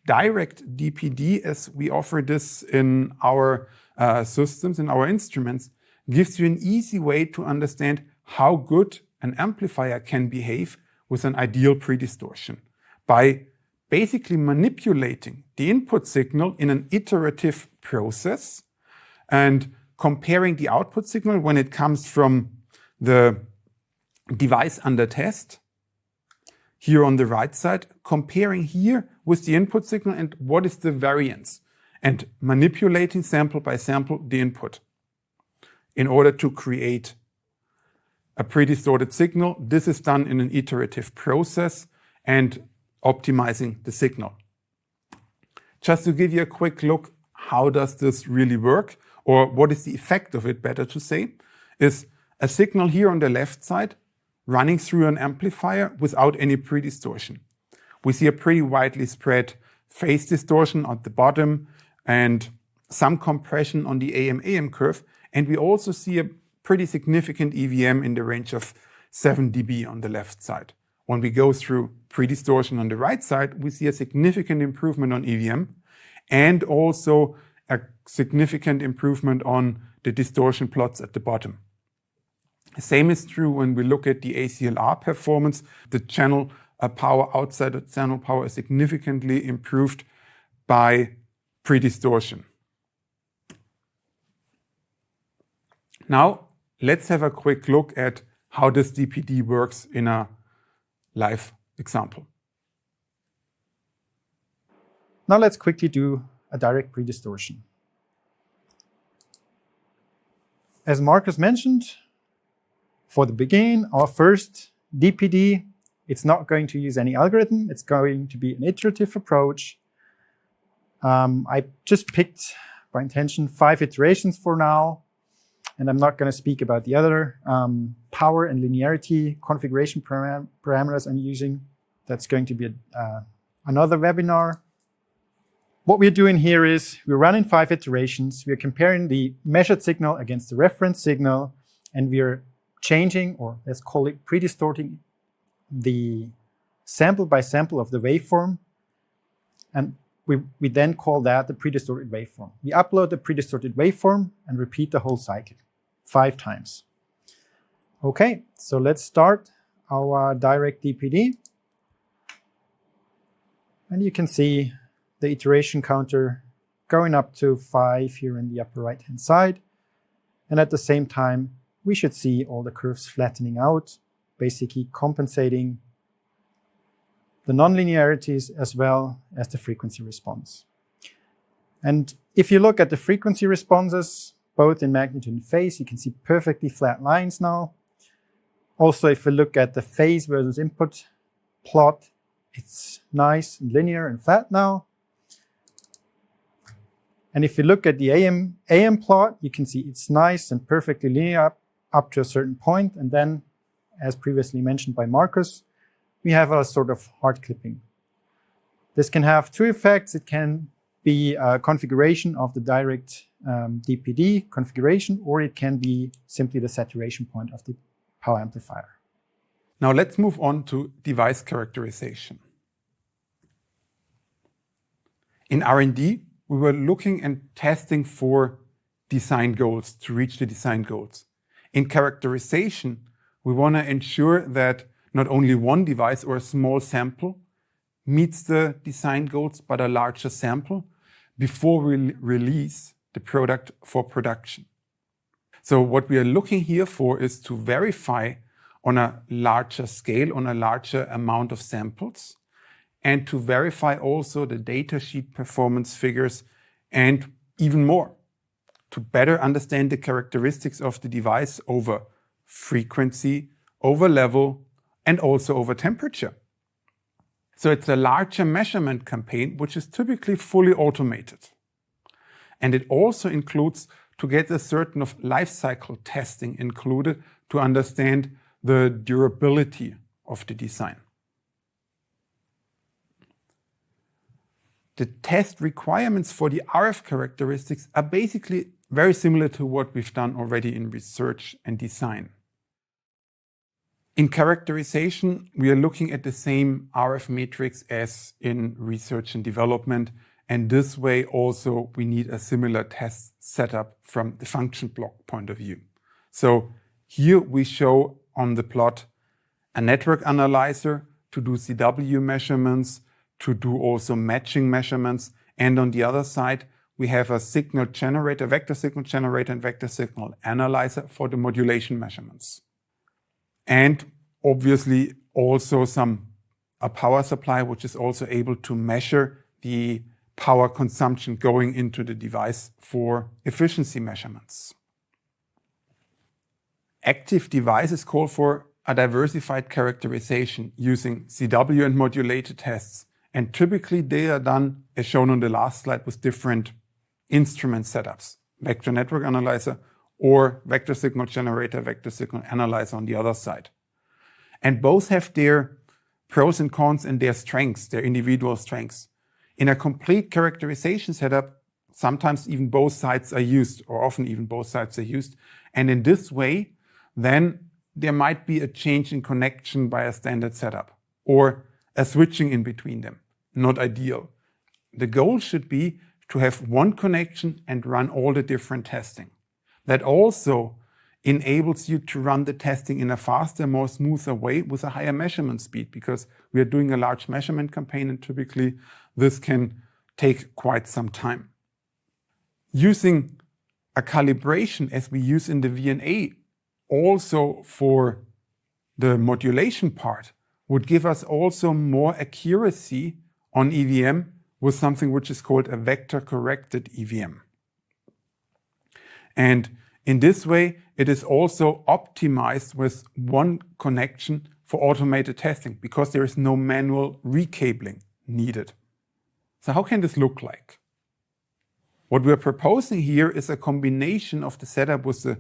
Direct DPD, as we offer this in our systems, in our instruments, gives you an easy way to understand how good an amplifier can behave with an ideal predistortion by basically manipulating the input signal in an iterative process and comparing the output signal when it comes from the device under test, here on the right side, comparing here with the input signal and what is the variance, and manipulating sample by sample the input in order to create a predistorted signal. This is done in an iterative process and optimizing the signal. Just to give you a quick look, how does this really work, or what is the effect of it, better to say, is a signal here on the left side running through an amplifier without any predistortion. We see a pretty widely spread phase distortion at the bottom and some compression on the AM-AM curve, and we also see a pretty significant EVM in the range of 7 dB on the left side. When we go through predistortion on the right side, we see a significant improvement on EVM and also a significant improvement on the distortion plots at the bottom. The same is true when we look at the ACLR performance. The channel power outside the channel power is significantly improved by predistortion. Now, let's have a quick look at how this DPD works in a live example. Now let's quickly do a direct predistortion. As Marcus mentioned, for the beginning, our first DPD, it's not going to use any algorithm. It's going to be an iterative approach. I just picked, by intention, 5 iterations for now. And I'm not going to speak about the other power and linearity configuration parameters I'm using. That's going to be another webinar. What we're doing here is we're running 5 iterations. We're comparing the measured signal against the reference signal, and we're changing, or let's call it pre-distorting, the sample by sample of the waveform. And we then call that the pre-distorted waveform. We upload the pre-distorted waveform and repeat the whole cycle 5 times. Okay, so let's start our direct DPD. And you can see the iteration counter going up to 5 here in the upper right-hand side. And at the same time, we should see all the curves flattening out, basically compensating the nonlinearities as well as the frequency response. And if you look at the frequency responses, both in magnitude and phase, you can see perfectly flat lines now. Also, if we look at the phase versus input plot, it's nice and linear and flat now. And if you look at the AM plot, you can see it's nice and perfectly linear up to a certain point. And then, as previously mentioned by Marcus, we have a sort of hard clipping. This can have 2 effects. It can be a configuration of the direct DPD configuration, or it can be simply the saturation point of the power amplifier. Now let's move on to device characterization. In R&D, we were looking and testing for design goals, to reach the design goals. In characterization, we want to ensure that not only one device or a small sample meets the design goals, but a larger sample before we release the product for production. So what we are looking here for is to verify on a larger scale, on a larger amount of samples, and to verify also the datasheet performance figures and even more, to better understand the characteristics of the device over frequency, over level, and also over temperature. So it's a larger measurement campaign, which is typically fully automated. And it also includes to get a certain of life cycle testing included to understand the durability of the design. The test requirements for the RF characteristics are basically very similar to what we've done already in research and design. In characterization, we are looking at the same RF matrix as in research and development, and this way also we need a similar test setup from the function block point of view. So here we show on the plot a network analyzer to do CW measurements, to do also matching measurements, and on the other side we have a signal generator, vector signal generator and vector signal analyzer for the modulation measurements. And obviously also a power supply, which is also able to measure the power consumption going into the device for efficiency measurements. Active devices call for a diversified characterization using CW and modulated tests. And typically they are done, as shown on the last slide, with different instrument setups, vector network analyzer or vector signal generator, vector signal analyzer on the other side. And both have their pros and cons and their strengths, their individual strengths. In a complete characterization setup, sometimes even both sides are used, or often even both sides are used. And in this way, then there might be a change in connection by a standard setup or a switching in between them. Not ideal. The goal should be to have one connection and run all the different testing. That also enables you to run the testing in a faster, more smoother way with a higher measurement speed, because we are doing a large measurement campaign and typically this can take quite some time. Using a calibration as we use in the VNA also for the modulation part would give us also more accuracy on EVM with something which is called a vector-corrected EVM. And in this way, it is also optimized with one connection for automated testing because there is no manual recabling needed. So how can this look like? What we're proposing here is a combination of the setup with the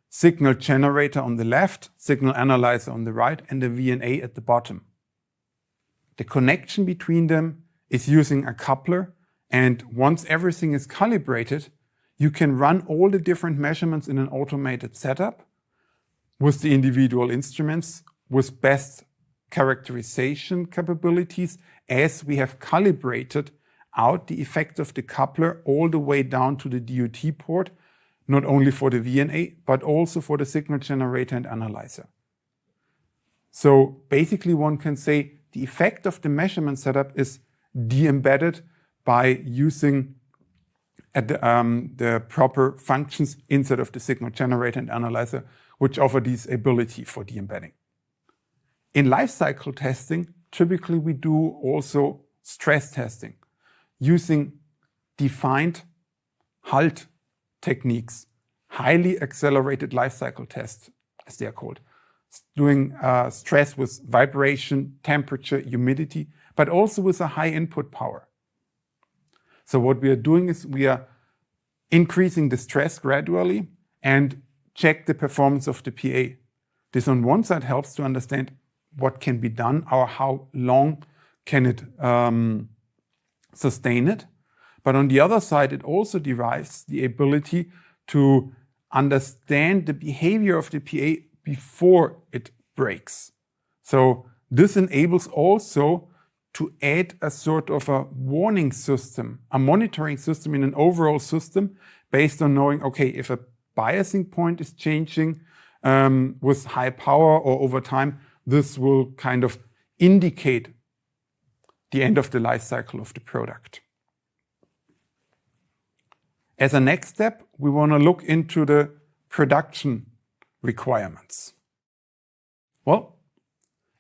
signal generator on the left, signal analyzer on the right, and the VNA at the bottom. The connection between them is using a coupler, and once everything is calibrated, you can run all the different measurements in an automated setup with the individual instruments with best characterization capabilities as we have calibrated out the effect of the coupler all the way down to the DUT port, not only for the VNA, but also for the signal generator and analyzer. So basically one can say the effect of the measurement setup is de-embedded by using the proper functions inside of the signal generator and analyzer, which offer this ability for de-embedding. In lifecycle testing, typically we do also stress testing using defined HALT techniques, highly accelerated lifecycle tests, as they are called, doing stress with vibration, temperature, humidity, but also with a high input power. So what we are doing is we are increasing the stress gradually and check the performance of the PA. This on one side helps to understand what can be done or how long can it sustain it. But on the other side, it also derives the ability to understand the behavior of the PA before it breaks. So this enables also to add a sort of a warning system, a monitoring system in an overall system based on knowing, okay, if a biasing point is changing with high power or over time, this will kind of indicate the end of the life cycle of the product. As a next step, we want to look into the production requirements. Well,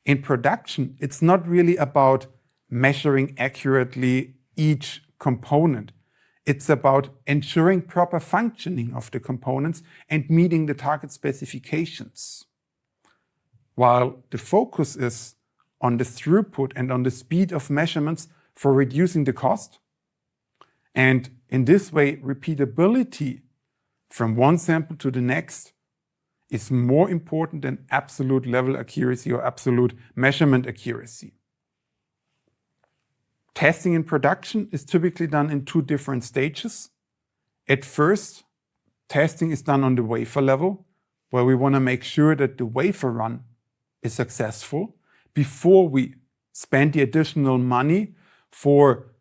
in production, it's not really about measuring accurately each component. It's about ensuring proper functioning of the components and meeting the target specifications. While the focus is on the throughput and on the speed of measurements for reducing the cost. And in this way, repeatability from one sample to the next is more important than absolute level accuracy or absolute measurement accuracy. Testing in production is typically done in two different stages. At first, testing is done on the wafer level, where we want to make sure that the wafer run is successful before we spend the additional money for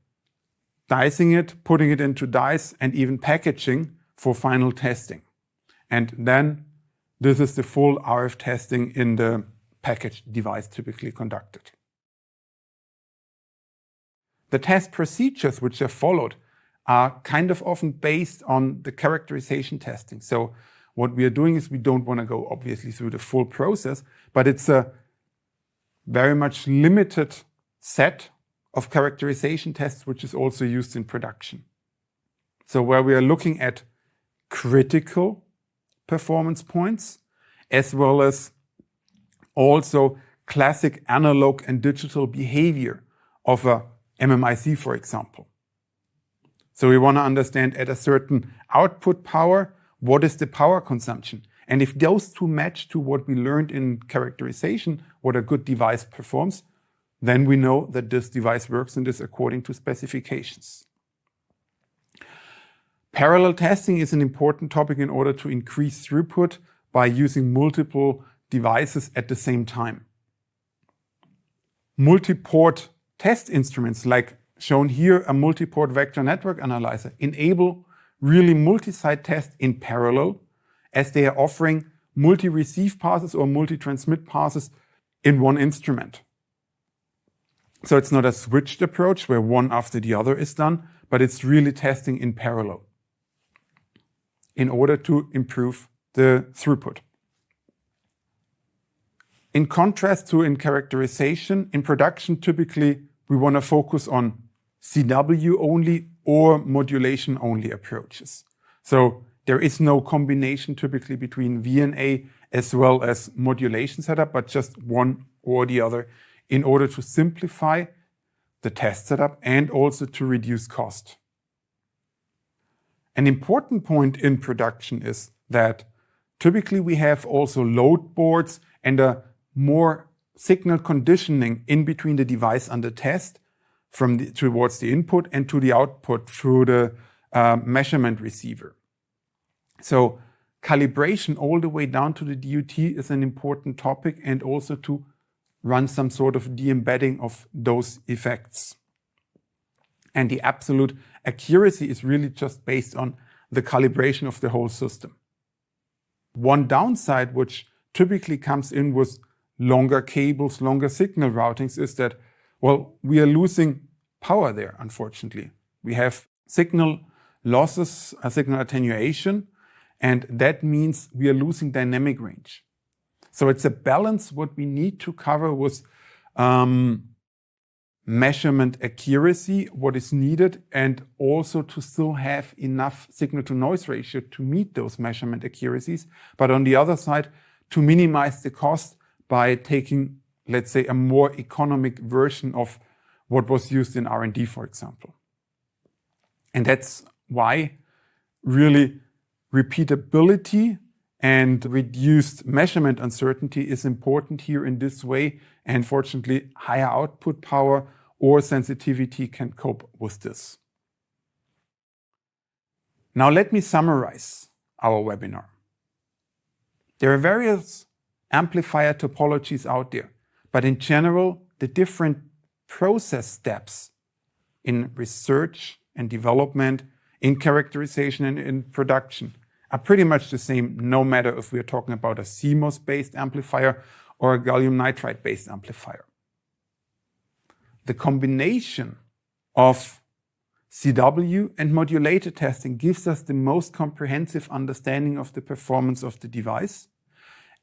dicing it, putting it into dice, and even packaging for final testing. And then this is the full RF testing in the packaged device typically conducted. The test procedures which are followed are kind of often based on the characterization testing. So what we are doing is we don't want to go obviously through the full process, but it's a very much limited set of characterization tests which is also used in production. So where we are looking at critical performance points as well as also classic analog and digital behavior of a MMIC, for example. So we want to understand at a certain output power, what is the power consumption? And if those two match to what we learned in characterization, what a good device performs, then we know that this device works and is according to specifications. Parallel testing is an important topic in order to increase throughput by using multiple devices at the same time. Multi-port test instruments, like shown here, a multi-port vector network analyzer, enable really multi-site tests in parallel as they are offering multi-receive passes or multi-transmit passes in one instrument. So it's not a switched approach where one after the other is done, but it's really testing in parallel in order to improve the throughput. In contrast to in characterization, in production, typically we want to focus on CW only or modulation only approaches. So there is no combination typically between VNA as well as modulation setup, but just one or the other in order to simplify the test setup and also to reduce cost. An important point in production is that typically we have also load boards and a more signal conditioning in between the device under test towards the input and to the output through the measurement receiver. So calibration all the way down to the DUT is an important topic, and also to run some sort of de-embedding of those effects. And the absolute accuracy is really just based on the calibration of the whole system. One downside, which typically comes in with longer cables, longer signal routings, is that, well, we are losing power there, unfortunately. We have signal losses, signal attenuation, and that means we are losing dynamic range. So it's a balance what we need to cover with measurement accuracy, what is needed, and also to still have enough signal to noise ratio to meet those measurement accuracies. But on the other side, to minimize the cost by taking, let's say, a more economic version of what was used in R&D, for example. And that's why really repeatability and reduced measurement uncertainty is important here in this way. And fortunately, higher output power or sensitivity can cope with this. Now let me summarize our webinar. There are various amplifier topologies out there, but in general, the different process steps in research and development, in characterization and in production are pretty much the same, no matter if we're talking about a CMOS-based amplifier or a gallium nitride-based amplifier. The combination of CW and modulator testing gives us the most comprehensive understanding of the performance of the device.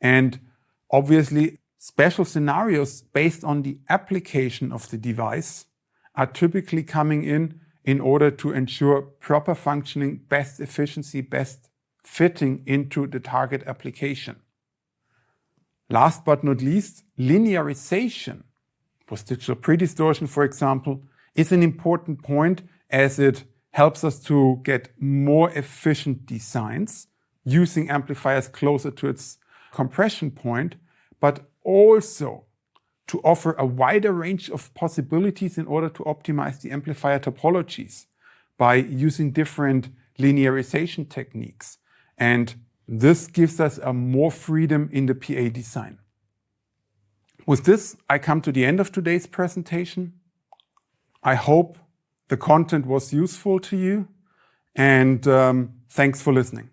And obviously, special scenarios based on the application of the device are typically coming in order to ensure proper functioning, best efficiency, best fitting into the target application. Last but not least, linearization with digital pre-distortion, for example, is an important point, as it helps us to get more efficient designs using amplifiers closer to its compression point, but also to offer a wider range of possibilities in order to optimize the amplifier topologies by using different linearization techniques. And this gives us a more freedom in the PA design. With this, I come to the end of today's presentation. I hope the content was useful to you, and thanks for listening.